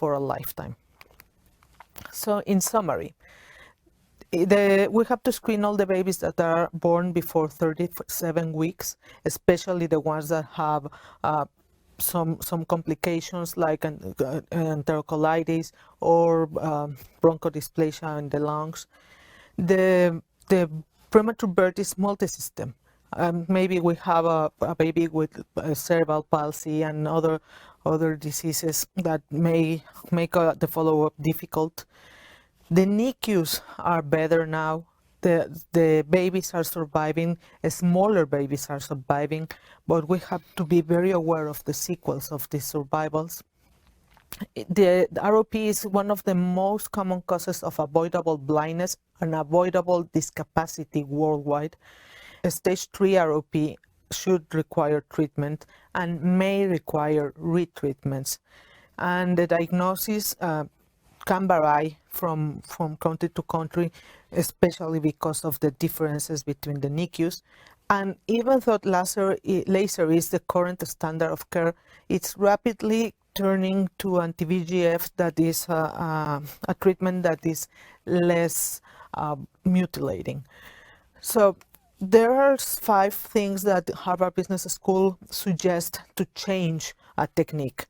for a lifetime. So in summary, we have to screen all the babies that are born before 37 weeks, especially the ones that have some complications like enterocolitis or bronchodysplasia in the lungs. The premature birth is multi-system. Maybe we have a baby with cerebral palsy and other diseases that may make the follow-up difficult. The NICUs are better now. The babies are surviving, smaller babies are surviving, but we have to be very aware of the sequels of these survivals. The ROP is one of the most common causes of avoidable blindness and avoidable discapacity worldwide. Stage 3 ROP should require treatment and may require retreatments. And the diagnosis can vary from country to country, especially because of the differences between the NICUs. And even though laser is the current standard of care, it's rapidly turning to anti-VEGF, that is a treatment that is less mutilating. So there are 5 things that Harvard Business School suggests to change a technique,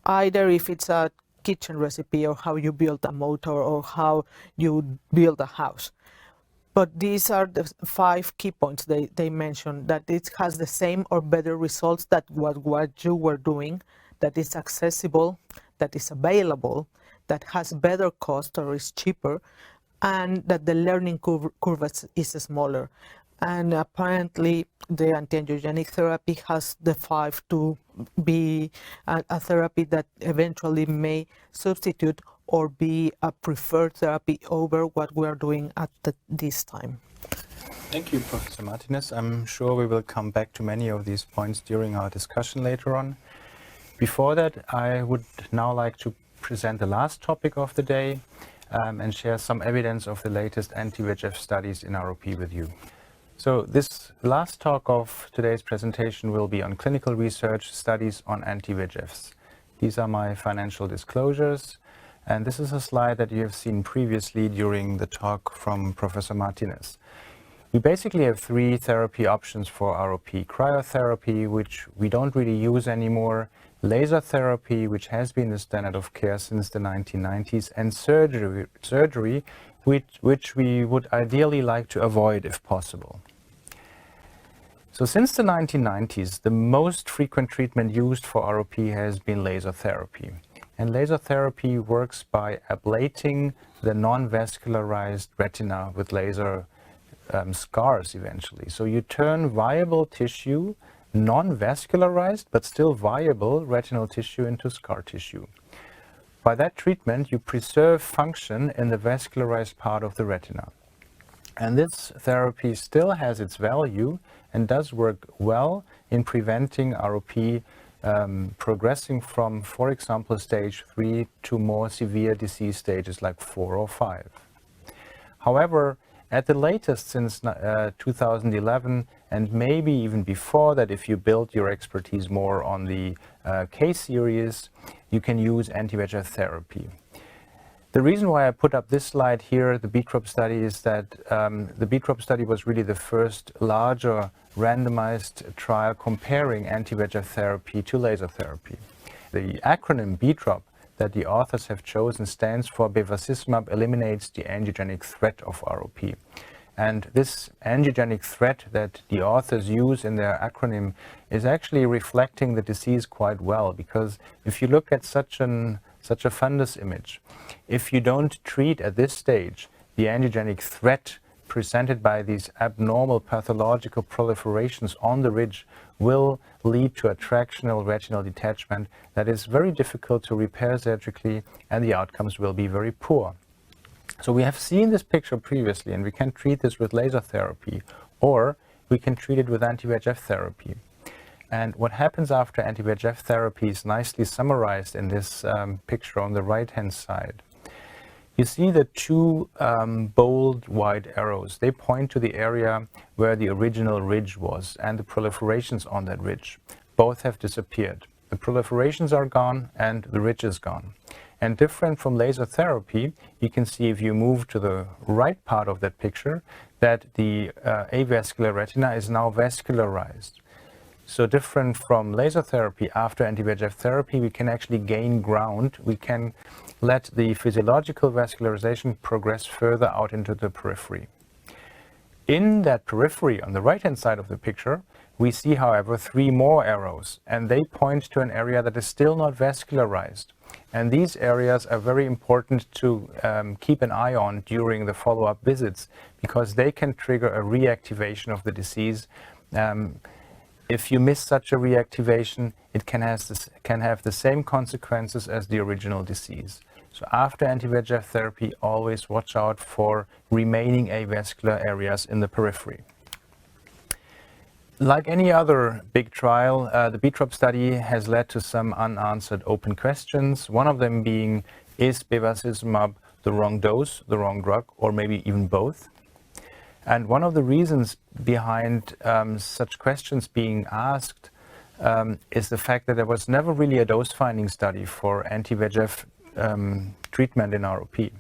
either if it's a kitchen recipe or how you build a motor or how you build a house. But these are the 5 key points they mentioned, that it has the same or better results than what you were doing, that is accessible, that is available, that has better cost or is cheaper, and that the learning curve is smaller. And apparently the anti-angiogenic therapy has the 5 to be a therapy that eventually may substitute or be a preferred therapy over what we are doing at this time. Thank you, Professor Martinez. I'm sure we will come back to many of these points during our discussion later on. Before that, I would now like to present the last topic of the day and share some evidence of the latest anti-VEGF studies in ROP with you. So this last talk of today's presentation will be on clinical research studies on anti-VEGFs. These are my financial disclosures, and this is a slide that you have seen previously during the talk from Professor Martinez. We basically have 3 therapy options for ROP: cryotherapy, which we don't really use anymore, laser therapy, which has been the standard of care since the 1990s, and surgery which we would ideally like to avoid if possible. So since the 1990s, the most frequent treatment used for ROP has been laser therapy. And laser therapy works by ablating the non-vascularized retina with laser scars eventually. So you turn viable tissue, non-vascularized but still viable retinal tissue, into scar tissue. By that treatment, you preserve function in the vascularized part of the retina. And this therapy still has its value and does work well in preventing ROP progressing from, for example, stage 3 to more severe disease stages like 4 or 5. However, at the latest since 2011, and maybe even before that, if you build your expertise more on the K-series, you can use anti-VEGF therapy. The reason why I put up this slide here, the BCROP study, is that the BCROP study was really the first larger randomized trial comparing anti-VEGF therapy to laser therapy. The acronym BCROP that the authors have chosen stands for bevacizumab eliminates the angiogenic threat of ROP. And this angiogenic threat that the authors use in their acronym is actually reflecting the disease quite well, because if you look at such a fundus image, if you don't treat at this stage the angiogenic threat presented by these abnormal pathological proliferations on the ridge, will lead to a tractional retinal detachment that is very difficult to repair surgically, and the outcomes will be very poor. So we have seen this picture previously, and we can treat this with laser therapy, or we can treat it with anti-VEGF therapy. And what happens after anti-VEGF therapy is nicely summarized in this picture on the right-hand side. You see the 2 bold white arrows. They point to the area where the original ridge was and the proliferations on that ridge. Both have disappeared. The proliferations are gone and the ridge is gone. And different from laser therapy, you can see if you move to the right part of that picture that the avascular retina is now vascularized. So different from laser therapy, after anti-VEGF therapy, we can actually gain ground. We can let the physiological vascularization progress further out into the periphery. In that periphery, on the right-hand side of the picture, we see, however, 3 more arrows, and they point to an area that is still not vascularized. And these areas are very important to keep an eye on during the follow-up visits, because they can trigger a reactivation of the disease. If you miss such a reactivation, it can have the same consequences as the original disease. So after anti-VEGF therapy, always watch out for remaining avascular areas in the periphery. Like any other big trial, the BETROP study has led to some unanswered open questions. One of them being, is bevacizumab the wrong dose, the wrong drug, or maybe even both? And one of the reasons behind such questions being asked is the fact that there was never really a dose-finding study for anti-VEGF treatment in ROP.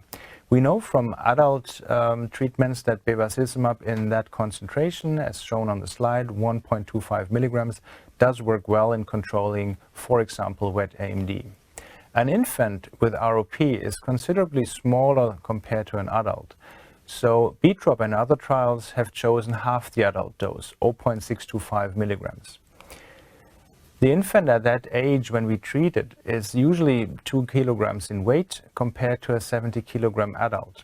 We know from adult treatments that bevacizumab in that concentration, as shown on the slide, 1.25 milligrams, does work well in controlling, for example, wet AMD. An infant with ROP is considerably smaller compared to an adult. So BETROP and other trials have chosen half the adult dose, 0.625 milligrams. The infant at that age when we treat it is usually 2 kilograms in weight compared to a 70 kilogram adult.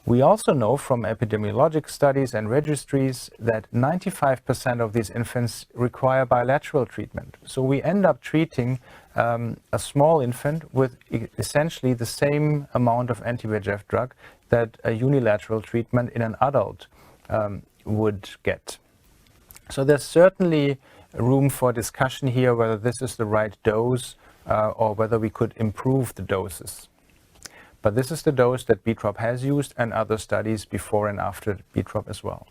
We also know from epidemiologic studies and registries that 95% of these infants require bilateral treatment. So we end up treating a small infant with essentially the same amount of anti-VEGF drug that a unilateral treatment in an adult would get. So there's certainly room for discussion here whether this is the right dose or whether we could improve the doses. But this is the dose that BETROP has used and other studies before and after BETROP as well.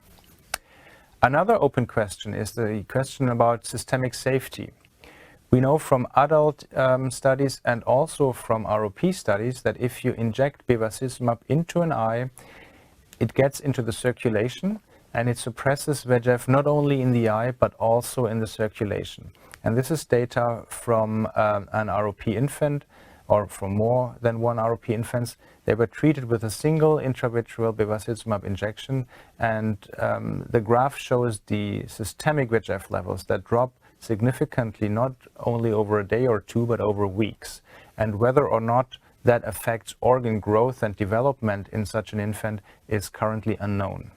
Another open question is the question about systemic safety. We know from adult studies and also from ROP studies that if you inject bevacizumab into an eye, it gets into the circulation and it suppresses VEGF not only in the eye but also in the circulation. And this is data from an ROP infant, or from more than one ROP infants. They were treated with a single intravitreal bevacizumab injection, and the graph shows the systemic VEGF levels that drop significantly, not only over a day or two, but over weeks. And whether or not that affects organ growth and development in such an infant is currently unknown.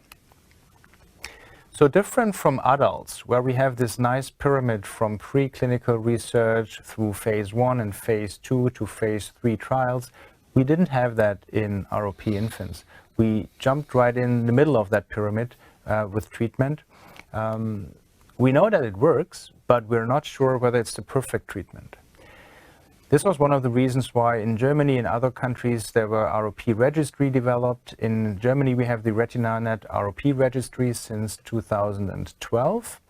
So different from adults, where we have this nice pyramid from preclinical research through phase 1 and phase 2 to phase 3 trials, we didn't have that in ROP infants. We jumped right in the middle of that pyramid with treatment. We know that it works, but we're not sure whether it's the perfect treatment. This was one of the reasons why in Germany and other countries there were ROP registry developed. In Germany we have the RetinaNet ROP registry since 2012.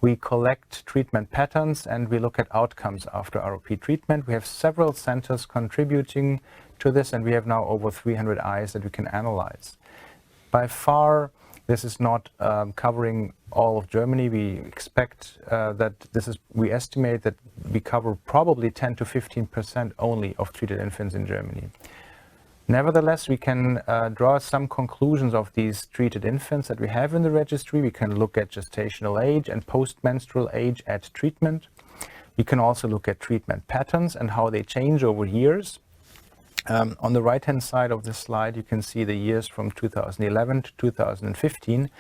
We collect treatment patterns and we look at outcomes after ROP treatment. We have several centers contributing to this, and we have now over 300 eyes that we can analyze. By far, this is not covering all of Germany. We expect we estimate that we cover probably 10 to 15% only of treated infants in Germany. Nevertheless, we can draw some conclusions of these treated infants that we have in the registry. We can look at gestational age and postmenstrual age at treatment. We can also look at treatment patterns and how they change over years. On the right-hand side of this slide, you can see the years from 2011 to 2015.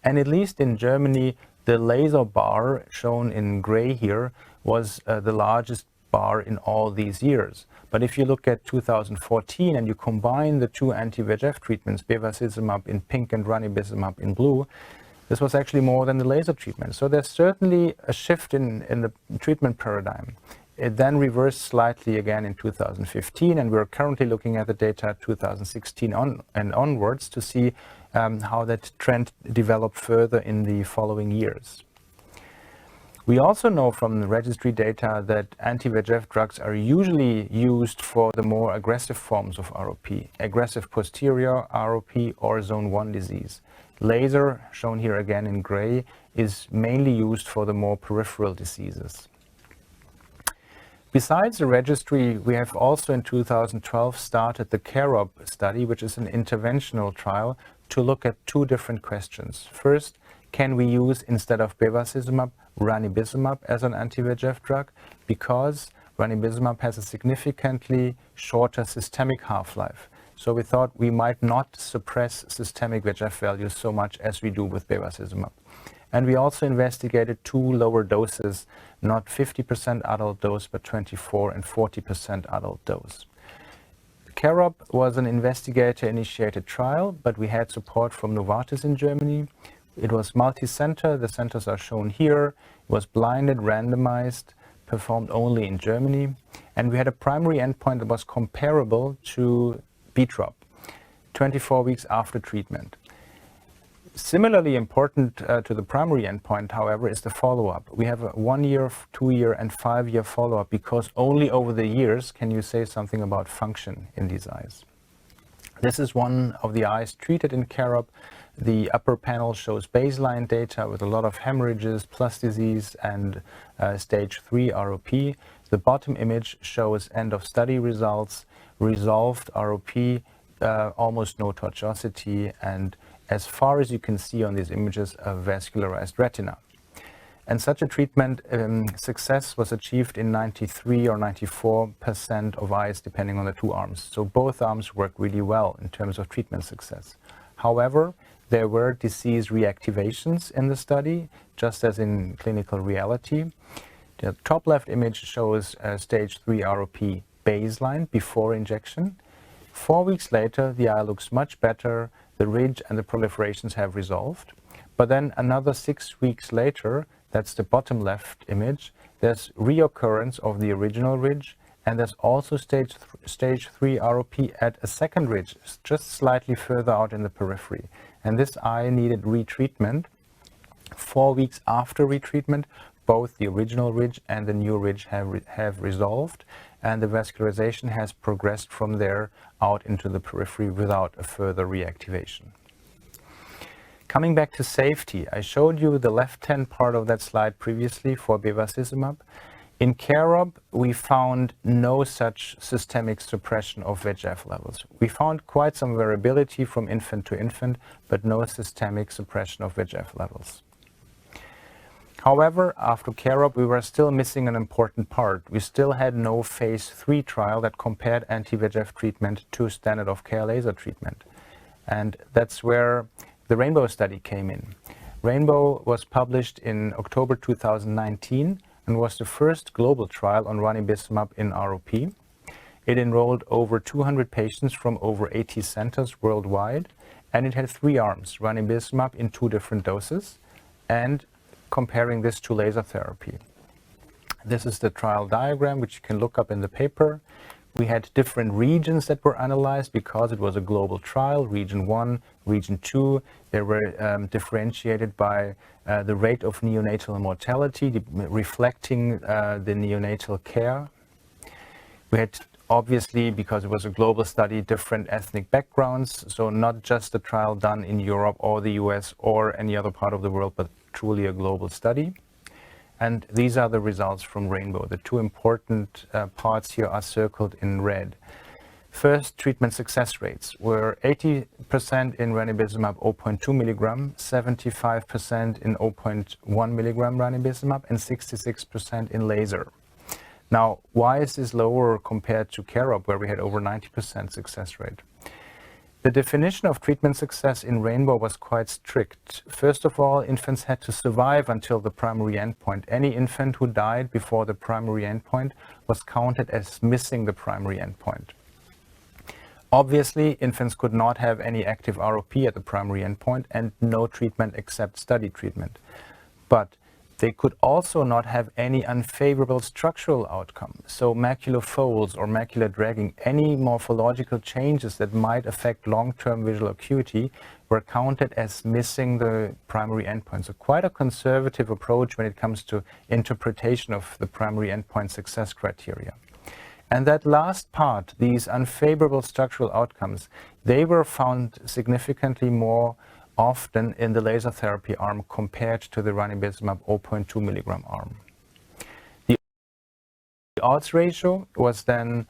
And at least in Germany, the laser bar shown in gray here was the largest bar in all these years. But if you look at 2014 and you combine the two anti-VEGF treatments, bevacizumab in pink and ranibizumab in blue, this was actually more than the laser treatment. So there's certainly a shift in the treatment paradigm. It then reversed slightly again in 2015, and we're currently looking at the data 2016 and onwards to see how that trend developed further in the following years. We also know from the registry data that anti-VEGF drugs are usually used for the more aggressive forms of ROP, aggressive posterior ROP or zone 1 disease. Laser, shown here again in gray, is mainly used for the more peripheral diseases. Besides the registry, we have also in 2012 started the CAROB study, which is an interventional trial to look at two different questions. First, can we use, instead of bevacizumab, ranibizumab as an anti-VEGF drug? Because ranibizumab has a significantly shorter systemic half-life. So we thought we might not suppress systemic VEGF values so much as we do with bevacizumab. And we also investigated two lower doses, not 50% adult dose, but 24 and 40% adult dose. CAROB was an investigator-initiated trial, but we had support from Novartis in Germany. It was multi-center. The centers are shown here. It was blinded, randomized, performed only in Germany. And we had a primary endpoint that was comparable to BTROP, 24 weeks after treatment. Similarly important to the primary endpoint, however, is the follow-up. We have a 1 year, 2 year, and 5 year follow-up because only over the years can you say something about function in these eyes. This is one of the eyes treated in CAROB. The upper panel shows baseline data with a lot of hemorrhages, plus disease, and stage 3 ROP. The bottom image shows end of study results, resolved ROP, almost no tortuosity, and as far as you can see on these images, a vascularized retina. And such a treatment success was achieved in 93 or 94% of eyes, depending on the two arms. So both arms worked really well in terms of treatment success. However, there were disease reactivations in the study, just as in clinical reality. The top left image shows stage 3 ROP baseline before injection. 4 weeks later, the eye looks much better. The ridge and the proliferations have resolved. But then another 6 weeks later, that's the bottom left image, there's reoccurrence of the original ridge, and there's also stage 3 ROP at a second ridge, just slightly further out in the periphery. And this eye needed retreatment. 4 weeks after retreatment, both the original ridge and the new ridge have resolved, and the vascularization has progressed from there out into the periphery without a further reactivation. Coming back to safety, I showed you the left-hand part of that slide previously for bevacizumab. In CAROB, we found no such systemic suppression of VEGF levels. We found quite some variability from infant to infant, but no systemic suppression of VEGF levels. However, after CAROB, we were still missing an important part. We still had no phase 3 trial that compared anti-VEGF treatment to standard of care laser treatment. And that's where the Rainbow study came in. Rainbow was published in October 2019 and was the first global trial on ranibizumab in ROP. It enrolled over 200 patients from over 80 centers worldwide, and it had 3 arms, ranibizumab in 2 different doses, and comparing this to laser therapy. This is the trial diagram, which you can look up in the paper. We had different regions that were analyzed because it was a global trial, region 1, region 2. They were differentiated by the rate of neonatal mortality, reflecting the neonatal care. We had, obviously, because it was a global study, different ethnic backgrounds, so not just a trial done in Europe or the US or any other part of the world, but truly a global study. And these are the results from Rainbow. The 2 important parts here are circled in red. First, treatment success rates were 80% in ranibizumab 0.2 milligram, 75% in 0.1 milligram ranibizumab, and 66% in laser. Now, why is this lower compared to CAROB, where we had over 90% success rate? The definition of treatment success in Rainbow was quite strict. First of all, infants had to survive until the primary endpoint. Any infant who died before the primary endpoint was counted as missing the primary endpoint. Obviously, infants could not have any active ROP at the primary endpoint and no treatment except study treatment. But They could also not have any unfavorable structural outcome. So macular folds or macular dragging, any morphological changes that might affect long-term visual acuity were counted as missing the primary endpoint. So quite a conservative approach when it comes to interpretation of the primary endpoint success criteria. And that last part, these unfavorable structural outcomes, they were found significantly more often in the laser therapy arm compared to the ranibizumab 0.2 milligram arm. The odds ratio was then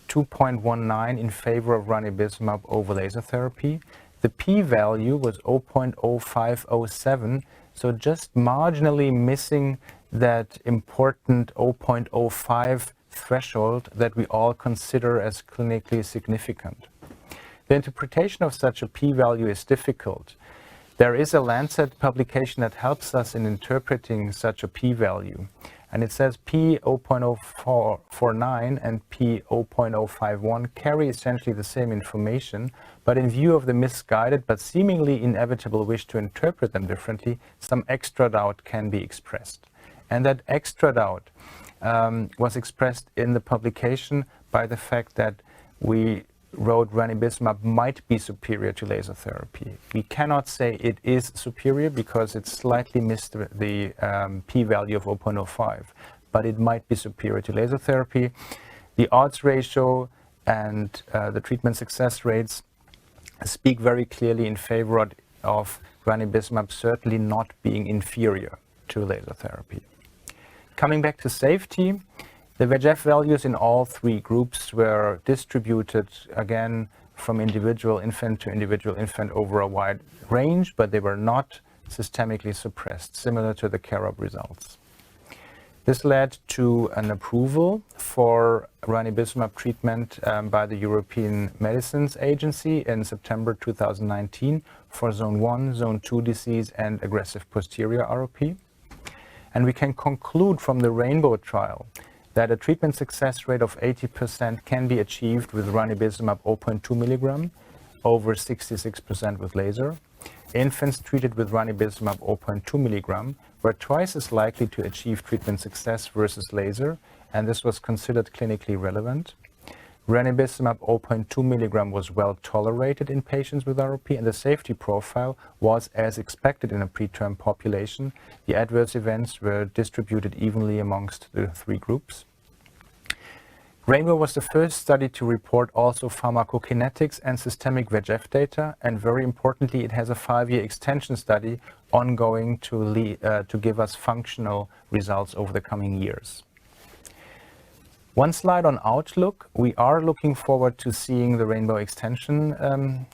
2.19 in favor of ranibizumab over laser therapy. The p-value was 0.0507, so just marginally missing that important 0.05 threshold that we all consider as clinically significant. The interpretation of such a p-value is difficult. There is a Lancet publication that helps us in interpreting such a p-value, and it says p 0.049 and p 0.051 carry essentially the same information, but in view of the misguided but seemingly inevitable wish to interpret them differently, some extra doubt can be expressed. And that extra doubt was expressed in the publication by the fact that we wrote ranibizumab might be superior to laser therapy. We cannot say it is superior because it slightly missed the p-value of 0.05, but it might be superior to laser therapy. The odds ratio and the treatment success rates speak very clearly in favor of ranibizumab certainly not being inferior to laser therapy. Coming back to safety, the VEGF values in all three groups were distributed, again, from individual infant to individual infant over a wide range, but they were not systemically suppressed, similar to the CAROB results. This led to an approval for ranibizumab treatment by the European Medicines Agency in September 2019 for Zone 1, Zone 2 disease and aggressive posterior ROP. And we can conclude from the RAINBOW trial that a treatment success rate of 80% can be achieved with ranibizumab 0.2 milligram, over 66% with laser. Infants treated with ranibizumab 0.2 milligram were twice as likely to achieve treatment success versus laser, and this was considered clinically relevant. Ranibizumab 0.2 milligram was well tolerated in patients with ROP, and the safety profile was as expected in a preterm population. The adverse events were distributed evenly amongst the three groups. RAINBOW was the first study to report also pharmacokinetics and systemic VEGF data, and very importantly, it has a 5-year extension study ongoing to give us functional results over the coming years. One slide on outlook. We are looking forward to seeing the RAINBOW extension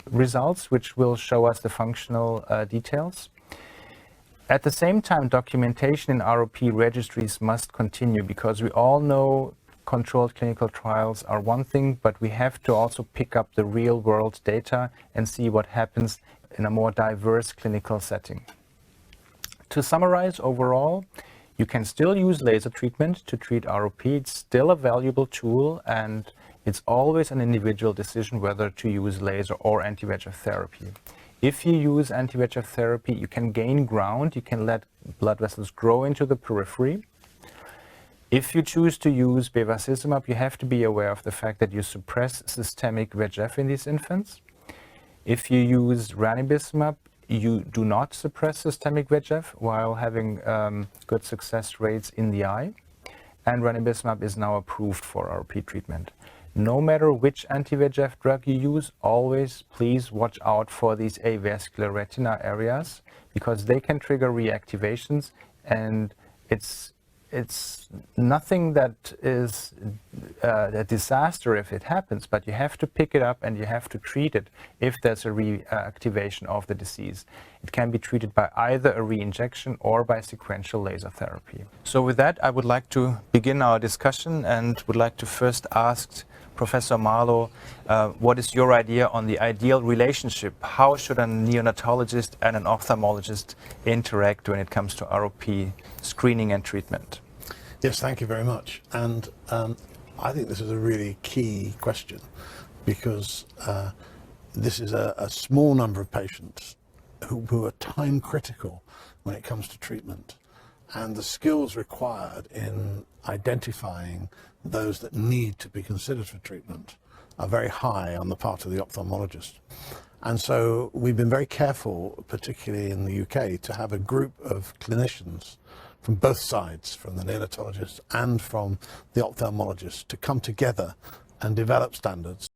results, which will show us the functional details. At the same time, documentation in ROP registries must continue because we all know controlled clinical trials are one thing, but we have to also pick up the real world data and see what happens in a more diverse clinical setting. To summarize overall, you can still use laser treatment to treat ROP. It's still a valuable tool, and it's always an individual decision whether to use laser or anti-VEGF therapy. If you use anti-VEGF therapy, you can gain ground, you can let blood vessels grow into the periphery. If you choose to use bevacizumab, you have to be aware of the fact that you suppress systemic VEGF in these infants. If you use ranibizumab, you do not suppress systemic VEGF while having good success rates in the eye. And ranibizumab is now approved for ROP treatment. No matter which anti-VEGF drug you use, always please watch out for these avascular retina areas because they can trigger reactivations, and it's nothing that is a disaster if it happens, but you have to pick it up and you have to treat it if there's a reactivation of the disease. It can be treated by either a re-injection or by sequential laser therapy. So with that, I would like to begin our discussion and would like to first ask Professor Marlow, what is your idea on the ideal relationship? How should a neonatologist and an ophthalmologist interact when it comes to ROP screening and treatment? Yes, thank you very much. And I think this is a really key question because this is a small number of patients who are time critical when it comes to treatment. and the skills required in identifying those that need to be considered for treatment are very high on the part of the ophthalmologist. And so we've been very careful, particularly in the UK, to have a group of clinicians from both sides, from the neonatologist and from the ophthalmologist, to come together and develop standards